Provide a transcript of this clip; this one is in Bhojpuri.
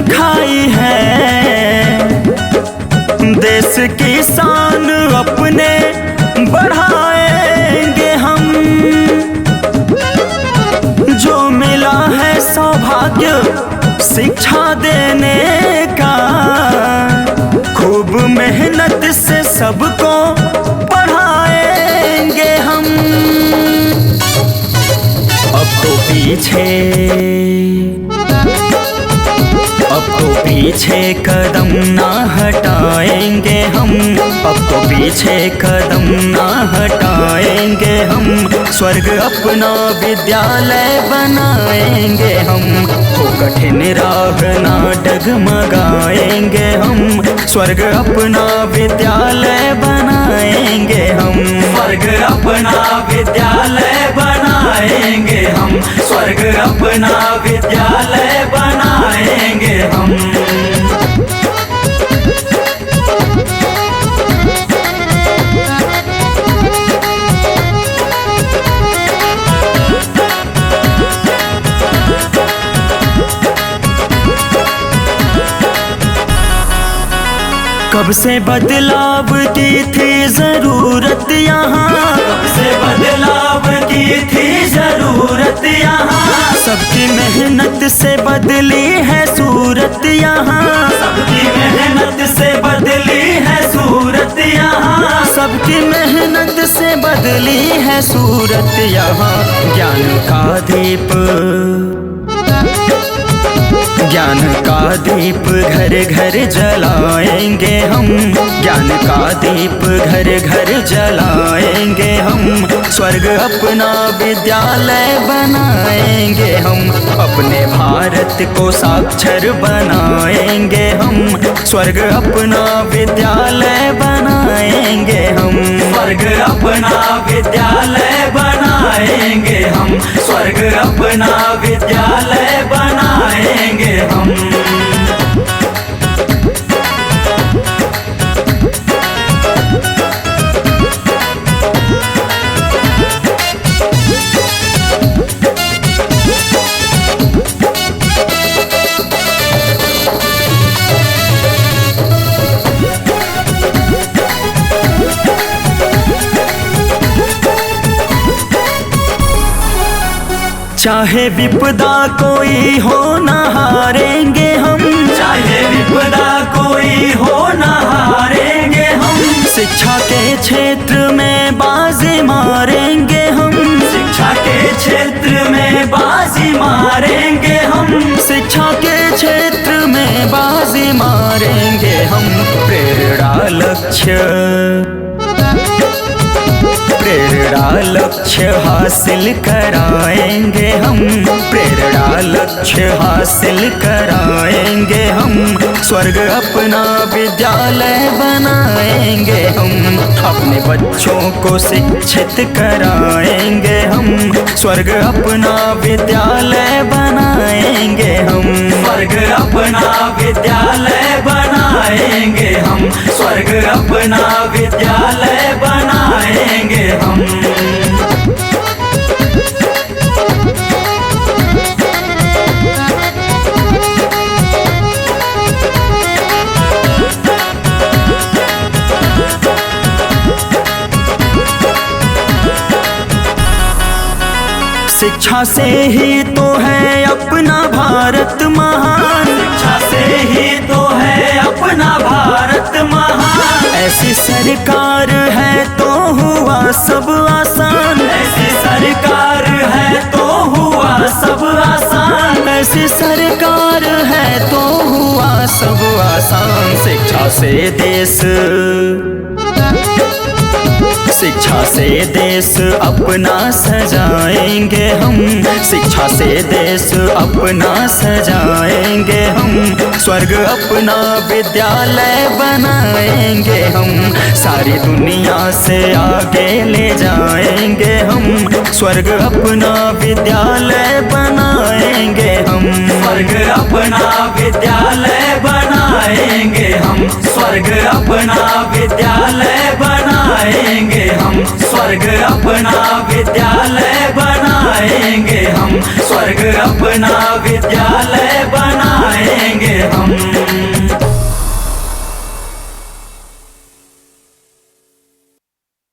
खाई है। देश की शान अपने बढ़ाएंगे हम, जो मिला है सौभाग्य शिक्षा देने का, खूब मेहनत से सबको पढ़ाएंगे हम। अब तो पीछे कदम ना हटाएंगे हम, अब तो पीछे कदम ना हटाएंगे हम। स्वर्ग अपना विद्यालय बनाएंगे हम, वो कठिन राह ना डगमगाएंगे हम। स्वर्ग अपना विद्यालय बनाएंगे हम, स्वर्ग अपना विद्यालय बनाएंगे हम, स्वर्ग अपना विद्यालय बनाएंगे हम। कब से बदलाव की थी जरूरत यहाँ, कब से बदलाव की थी जरूरत यहाँ। सबकी मेहनत से बदली है सूरत यहाँ, सबकी मेहनत से बदली है सूरत यहाँ, सबकी मेहनत से बदली है सूरत यहाँ। ज्ञान का दीप, ज्ञान का दीप घर घर जलाएंगे हम, ज्ञान का दीप घर घर जलाएंगे हम। स्वर्ग अपना विद्यालय बनाएंगे हम, अपने भारत को साक्षर बनाएंगे हम। स्वर्ग अपना विद्यालय बनाएंगे हम, स्वर्ग अपना विद्यालय बनाएंगे हम, स्वर्ग अपना विद्यालय बनाएंगे हम। चाहे विपदा कोई हो न हारेंगे हम, चाहे विपदा कोई हो न हारेंगे हम। शिक्षा के क्षेत्र में बाजी मारेंगे हम, शिक्षा के क्षेत्र में बाजी मारेंगे हम, शिक्षा के क्षेत्र में बाजी मारेंगे हम। प्रेरणा लक्ष्य, प्रेरणा लक्ष्य हासिल कराएंगे हम, प्रेरणा लक्ष्य हासिल कराएंगे हम। स्वर्ग अपना विद्यालय बनाएंगे हम, अपने बच्चों को शिक्षित कराएंगे हम। स्वर्ग अपना विद्यालय बनाएंगे हम, स्वर्ग अपना विद्यालय बनाएंगे हम, स्वर्ग अपना विद्यालय बनाएंगे हम। शिक्षा से ही तो है अपना भारत महान, शिक्षा से ही तो है अपना भारत महान। ऐसी सरकार है तो हुआ सब आसान, ऐसी सरकार है तो हुआ सब आसान, ऐसी सरकार है तो हुआ सब आसान। शिक्षा से देश, शिक्षा से देश अपना सजाएंगे हम, शिक्षा से देश अपना सजाएंगे हम। स्वर्ग अपना विद्यालय बनाएंगे हम, सारी दुनिया से आगे ले जाएंगे हम। स्वर्ग अपना विद्यालय बनाएंगे हम, स्वर्ग अपना विद्यालय बनाएंगे हम, स्वर्ग अपना विद्यालय बनाएंगे हम, स्वर्ग अपना विद्यालय बनाएंगे हम, स्वर्ग अपना विद्यालय